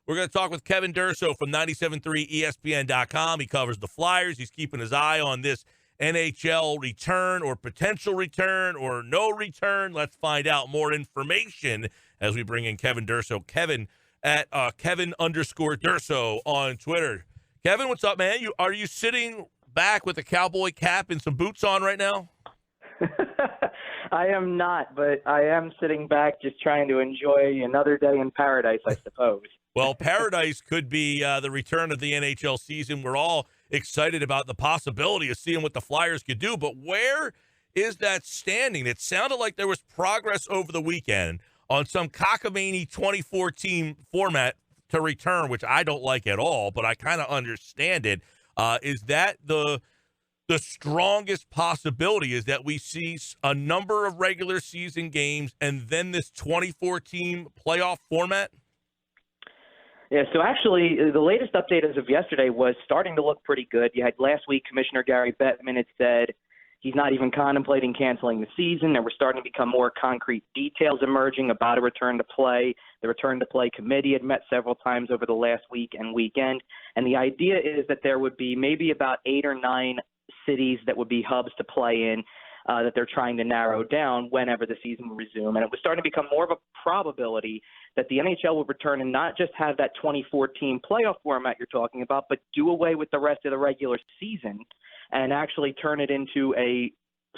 We're going to talk with Kevin Durso from 97.3 ESPN.com. He covers the Flyers. He's keeping his eye on this NHL return or potential return or no return. Let's find out more information as we bring in Kevin Durso. Kevin at Kevin_Durso on Twitter. Kevin, what's up, man? Are you sitting back with a cowboy cap and some boots on right now? I am not, but I am sitting back just trying to enjoy another day in paradise, I suppose. Well, paradise could be the return of the NHL season. We're all excited about the possibility of seeing what the Flyers could do, but where is that standing? It sounded like there was progress over the weekend on some cockamamie 24-team format to return, which I don't like at all, but I kind of understand it. Is that the strongest possibility, is that we see a number of regular season games and then this 24-team playoff format? Yeah, so actually the latest update as of yesterday was starting to look pretty good. You had last week Commissioner Gary Bettman had said he's not even contemplating canceling the season. There were starting to become more concrete details emerging about a return to play. The return to play committee had met several times over the last week and weekend. And the idea is that there would be maybe about 8 or 9 cities that would be hubs to play in that they're trying to narrow down whenever the season will resume. And it was starting to become more of a probability that the NHL would return and not just have that 24-team playoff format you're talking about, but do away with the rest of the regular season and actually turn it into a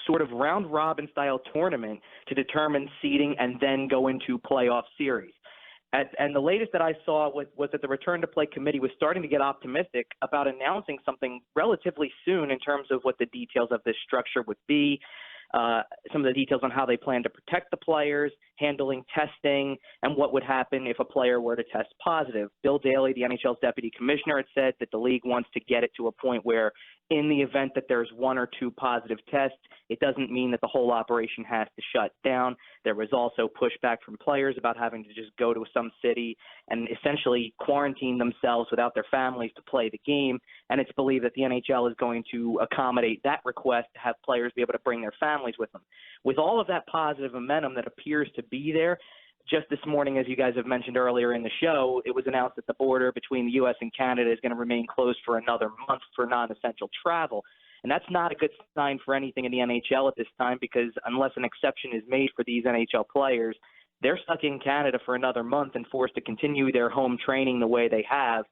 sort of round-robin style tournament to determine seeding and then go into playoff series. And the latest that I saw was that the Return to Play Committee was starting to get optimistic about announcing something relatively soon in terms of what the details of this structure would be, some of the details on how they plan to protect the players, handling testing, and what would happen if a player were to test positive. Bill Daly, the NHL's deputy commissioner, had said that the league wants to get it to a point where in the event that there's 1 or 2 positive tests, it doesn't mean that the whole operation has to shut down. There was also pushback from players about having to just go to some city and essentially quarantine themselves without their families to play the game. And it's believed that the NHL is going to accommodate that request to have players be able to bring their families with them. With all of that positive momentum that appears to be there, just this morning, as you guys have mentioned earlier in the show, it was announced that the border between the U.S. and Canada is going to remain closed for another month for non-essential travel. And that's not a good sign for anything in the NHL at this time because unless an exception is made for these NHL players, they're stuck in Canada for another month and forced to continue their home training the way they have.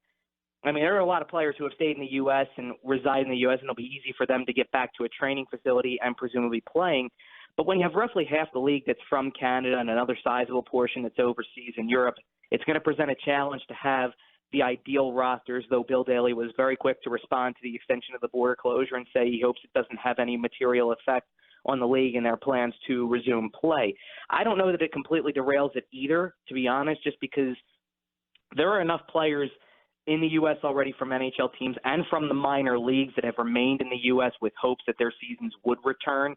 I mean, there are a lot of players who have stayed in the U.S. and reside in the U.S., and it'll be easy for them to get back to a training facility and presumably playing. But when you have roughly half the league that's from Canada and another sizable portion that's overseas in Europe, it's going to present a challenge to have the ideal rosters, though Bill Daly was very quick to respond to the extension of the border closure and say he hopes it doesn't have any material effect on the league and their plans to resume play. I don't know that it completely derails it either, to be honest, just because there are enough players in the U.S. already from NHL teams and from the minor leagues that have remained in the U.S. with hopes that their seasons would return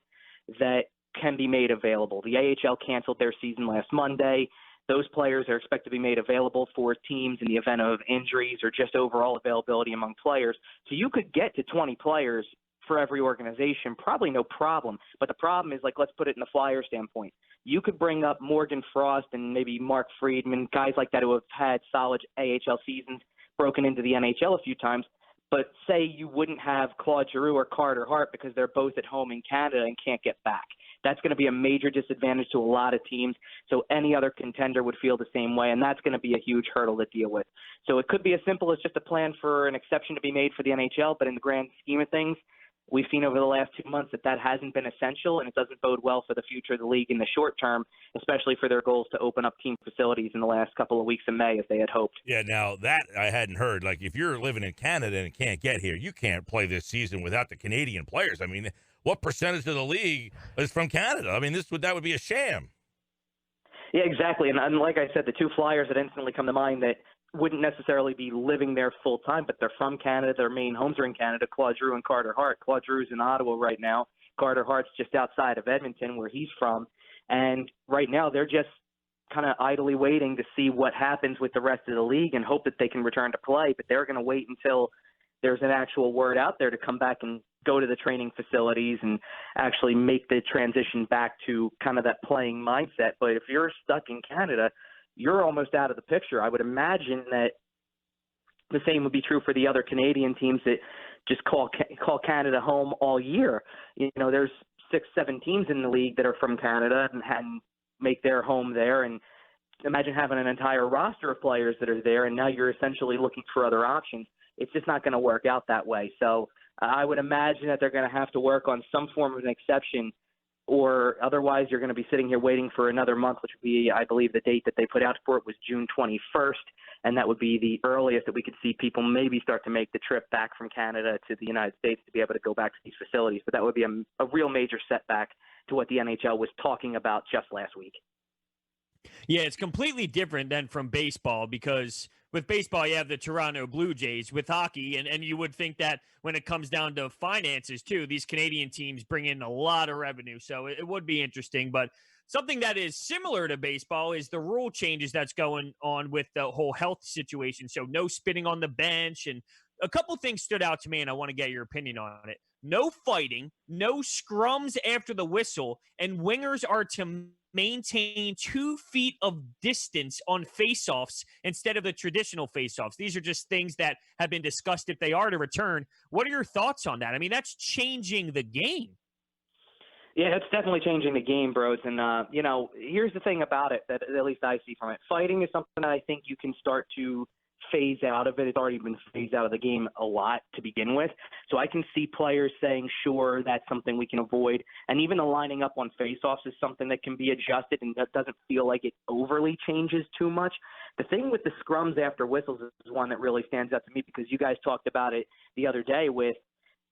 that can be made available. The AHL canceled their season last Monday. Those players are expected to be made available for teams in the event of injuries or just overall availability among players. So you could get to 20 players for every organization, probably no problem. But the problem is, like, let's put it in the Flyer standpoint. You could bring up Morgan Frost and maybe Mark Friedman, guys like that who have had solid AHL seasons, broken into the NHL a few times. But say you wouldn't have Claude Giroux or Carter Hart because they're both at home in Canada and can't get back. That's going to be a major disadvantage to a lot of teams. So any other contender would feel the same way, and that's going to be a huge hurdle to deal with. So it could be as simple as just a plan for an exception to be made for the NHL, but in the grand scheme of things, we've seen over the last 2 months that hasn't been essential, and it doesn't bode well for the future of the league in the short term, especially for their goals to open up team facilities in the last couple of weeks in May as they had hoped. Yeah, now that I hadn't heard. Like, if you're living in Canada and can't get here, you can't play this season without the Canadian players. I mean, what percentage of the league is from Canada? I mean, that would be a sham. Yeah, exactly. And like I said, the 2 Flyers that instantly come to mind that wouldn't necessarily be living there full time, but they're from Canada. Their main homes are in Canada. Claude Giroux and Carter Hart. Claude Giroux's in Ottawa right now. Carter Hart's just outside of Edmonton, where he's from. And right now, they're just kind of idly waiting to see what happens with the rest of the league and hope that they can return to play. But they're going to wait until there's an actual word out there to come back and go to the training facilities and actually make the transition back to kind of that playing mindset. But if you're stuck in Canada, you're almost out of the picture. I would imagine that the same would be true for the other Canadian teams that just call Canada home all year. There's 6-7 teams in the league that are from Canada and make their home there. And imagine having an entire roster of players that are there, and now you're essentially looking for other options. It's just not going to work out that way. So I would imagine that they're going to have to work on some form of an exception, or otherwise you're going to be sitting here waiting for another month, which would be, I believe, the date that they put out for it was June 21st, and that would be the earliest that we could see people maybe start to make the trip back from Canada to the United States to be able to go back to these facilities. But that would be a real major setback to what the NHL was talking about just last week. Yeah, it's completely different than from baseball, because with baseball, you have the Toronto Blue Jays. With hockey, and you would think that when it comes down to finances, too, these Canadian teams bring in a lot of revenue. So it would be interesting. But something that is similar to baseball is the rule changes that's going on with the whole health situation. So no spitting on the bench. And a couple things stood out to me, and I want to get your opinion on it. No fighting, no scrums after the whistle, and wingers are to maintain 2 feet of distance on faceoffs instead of the traditional faceoffs. These are just things that have been discussed if they are to return. What are your thoughts on that? I mean, that's changing the game. Yeah, it's definitely changing the game, bros. And, here's the thing about it that at least I see from it. Fighting is something that I think you can start to phase out of it. It's already been phased out of the game a lot to begin with. So I can see players saying, sure, that's something we can avoid. And even the lining up on faceoffs is something that can be adjusted, and that doesn't feel like it overly changes too much. The thing with the scrums after whistles is one that really stands out to me, because you guys talked about it the other day with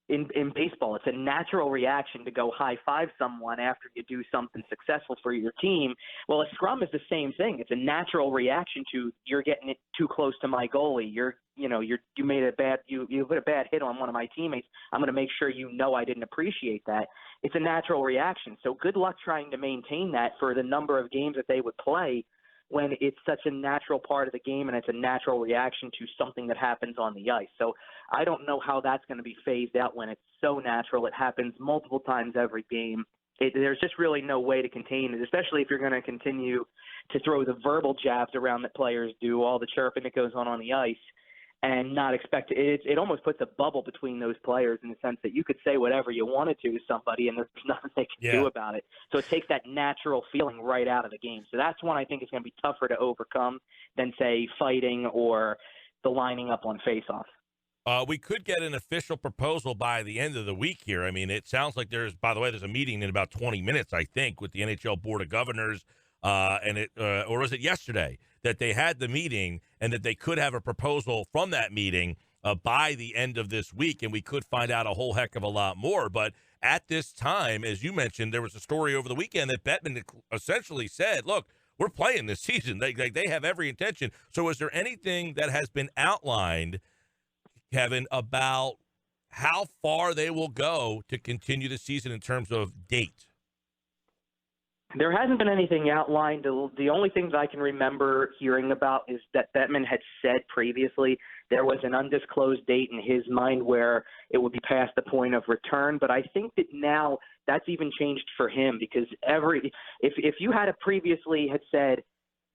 in baseball. It's a natural reaction to go high-five someone after you do something successful for your team. Well, a scrum is the same thing. It's a natural reaction to, you're getting it too close to my goalie. You put a bad hit on one of my teammates. I'm going to make sure I didn't appreciate that. It's a natural reaction. So good luck trying to maintain that for the number of games that they would play, when it's such a natural part of the game and it's a natural reaction to something that happens on the ice. So I don't know how that's going to be phased out when it's so natural. It happens multiple times every game. There's just really no way to contain it, especially if you're going to continue to throw the verbal jabs around that players do, all the chirping that goes on the ice, and not expect it. It almost puts a bubble between those players in the sense that you could say whatever you wanted to somebody and there's nothing they can do about it. So it takes that natural feeling right out of the game. So that's one I think is going to be tougher to overcome than, say, fighting or the lining up on face-off. We could get an official proposal by the end of the week here. I mean, it sounds like there's a meeting in about 20 minutes, I think, with the NHL Board of Governors, or was it yesterday that they had the meeting, and that they could have a proposal from that meeting by the end of this week, and we could find out a whole heck of a lot more. But at this time, as you mentioned, there was a story over the weekend that Bettman essentially said, look, we're playing this season. They have every intention. So is there anything that has been outlined, Kevin, about how far they will go to continue the season in terms of date? There hasn't been anything outlined. The only things I can remember hearing about is that Bettman had said previously there was an undisclosed date in his mind where it would be past the point of return. But I think that now that's even changed for him, because if you had previously had said,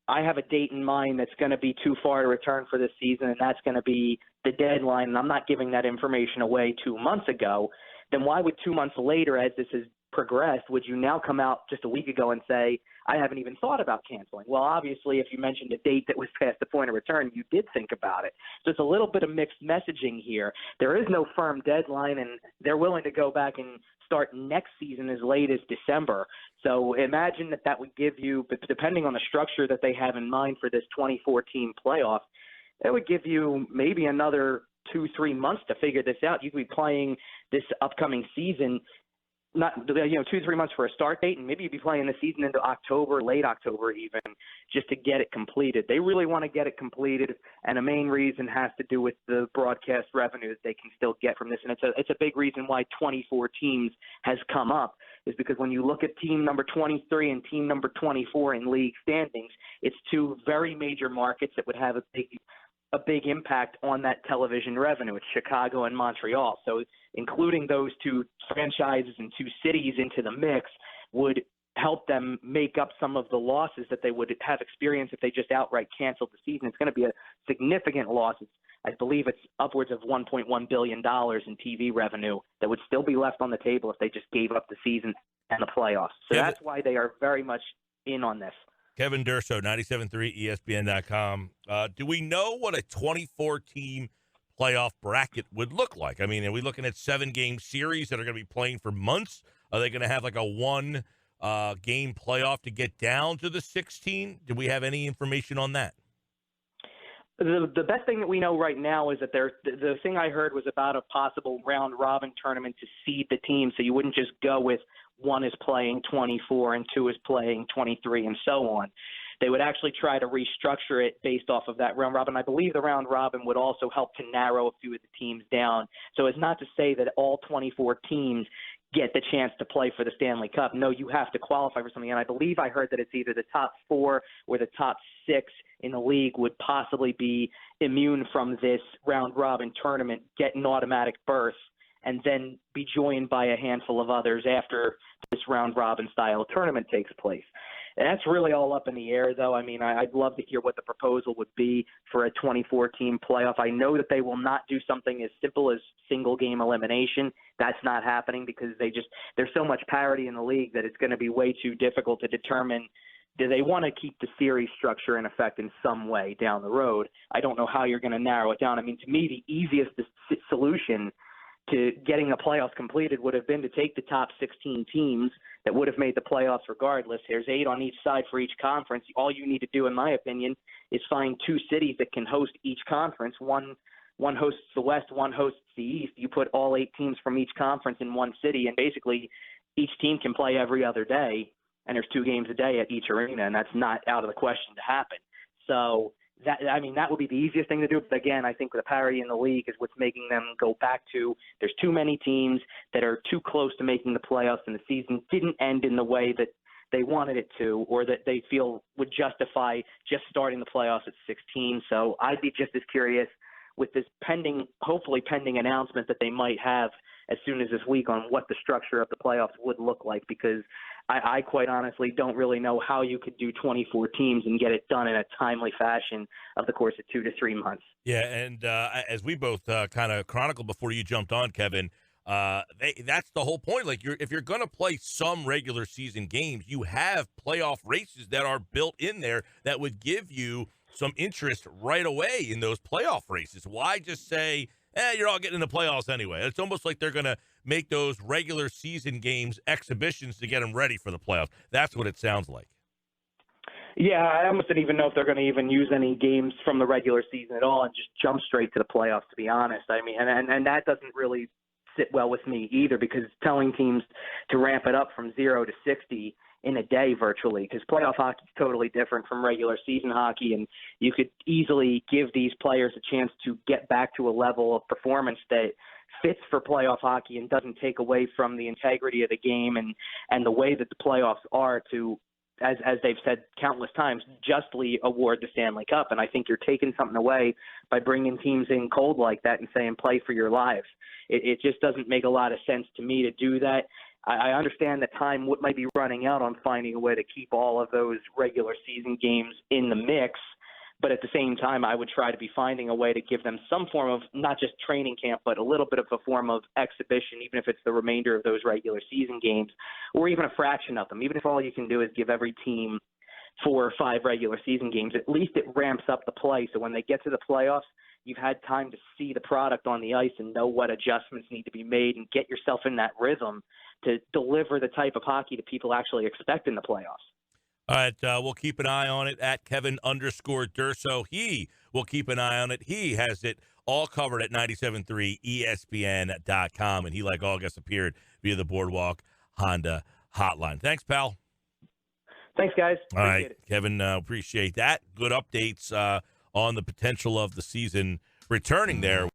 I have a date in mind that's going to be too far to return for this season, and that's going to be the deadline, and I'm not giving that information away 2 months ago, then why would 2 months later, as this has progressed, would you now come out just a week ago and say, I haven't even thought about canceling? Well, obviously, if you mentioned a date that was past the point of return, you did think about it. So it's a little bit of mixed messaging here. There is no firm deadline, and they're willing to go back and start next season as late as December. So imagine that would give you, but depending on the structure that they have in mind for this 24-team playoff, that would give you maybe another 2-3 months to figure this out. You could be playing this upcoming season not 2-3 months for a start date, and maybe you'd be playing the season into October, late October even, just to get it completed. They really want to get it completed, and the main reason has to do with the broadcast revenue that they can still get from this. And it's a big reason why 24 teams has come up, is because when you look at team number 23 and team number 24 in league standings, it's two very major markets that would have a big impact on that television revenue. It's Chicago and Montreal. So including those two franchises and two cities into the mix would help them make up some of the losses that they would have experienced if they just outright canceled the season. It's going to be a significant loss. I believe it's upwards of $1.1 billion in TV revenue that would still be left on the table if they just gave up the season and the playoffs. So that's why they are very much in on this. Kevin Durso, 97.3 ESPN.com. Do we know what a 24-team playoff bracket would look like? I mean, are we looking at 7-game series that are going to be playing for months? Are they going to have like a one game playoff to get down to the 16? Do we have any information on that? The best thing that we know right now is that the thing I heard was about a possible round-robin tournament to seed the team, so you wouldn't just go with one is playing 24 and two is playing 23 and so on. They would actually try to restructure it based off of that round-robin. I believe the round-robin would also help to narrow a few of the teams down. So it's not to say that all 24 teams get the chance to play for the Stanley Cup. No, you have to qualify for something. And I believe I heard that it's either the top 4 or the top 6 in the league would possibly be immune from this round-robin tournament, get an automatic berth, and then be joined by a handful of others after this round-robin style tournament takes place. And that's really all up in the air, though. I mean, I'd love to hear what the proposal would be for a 24-team playoff. I know that they will not do something as simple as single-game elimination. That's not happening because there's so much parity in the league that it's going to be way too difficult to determine, do they want to keep the series structure in effect in some way down the road? I don't know how you're going to narrow it down. I mean, to me, the easiest solution to getting the playoffs completed would have been to take the top 16 teams that would have made the playoffs regardless. There's 8 on each side for each conference. All you need to do, in my opinion, is find 2 cities that can host each conference. One hosts the West, one hosts the East. You put all 8 teams from each conference in one city, and basically each team can play every other day, and there's 2 games a day at each arena, and that's not out of the question to happen. So that would be the easiest thing to do. But again, I think the parity in the league is what's making them go back to there's too many teams that are too close to making the playoffs, and the season didn't end in the way that they wanted it to, or that they feel would justify just starting the playoffs at 16. So I'd be just as curious with this hopefully pending announcement that they might have as soon as this week on what the structure of the playoffs would look like, because I quite honestly don't really know how you could do 24 teams and get it done in a timely fashion of the course of 2 to 3 months. Yeah, and as we both kind of chronicled before you jumped on, Kevin, that's the whole point. Like, if you're going to play some regular season games, you have playoff races that are built in there that would give you some interest right away in those playoff races. Why just say, you're all getting in the playoffs anyway? It's almost like they're going to make those regular season games exhibitions to get them ready for the playoffs. That's what it sounds like. Yeah, I almost don't even know if they're going to even use any games from the regular season at all and just jump straight to the playoffs, to be honest. I mean, and that doesn't really sit well with me either, because telling teams to ramp it up from 0 to 60 in a day virtually, because playoff hockey is totally different from regular season hockey, and you could easily give these players a chance to get back to a level of performance that fits for playoff hockey and doesn't take away from the integrity of the game and the way that the playoffs are to, as they've said countless times, justly award the Stanley Cup. And I think you're taking something away by bringing teams in cold like that and saying play for your lives. It just doesn't make a lot of sense to me to do that. I understand that time might be running out on finding a way to keep all of those regular season games in the mix, but at the same time, I would try to be finding a way to give them some form of not just training camp, but a little bit of a form of exhibition, even if it's the remainder of those regular season games, or even a fraction of them. Even if all you can do is give every team 4 or 5 regular season games, at least it ramps up the play. So when they get to the playoffs, you've had time to see the product on the ice and know what adjustments need to be made and get yourself in that rhythm to deliver the type of hockey that people actually expect in the playoffs. All right, we'll keep an eye on it at Kevin_Durso. He will keep an eye on it. He has it all covered at 97.3 ESPN.com, and he, like August, appeared via the Boardwalk Honda hotline. Thanks, pal. Thanks, guys. All right, Kevin, appreciate that. Good updates on the potential of the season returning there.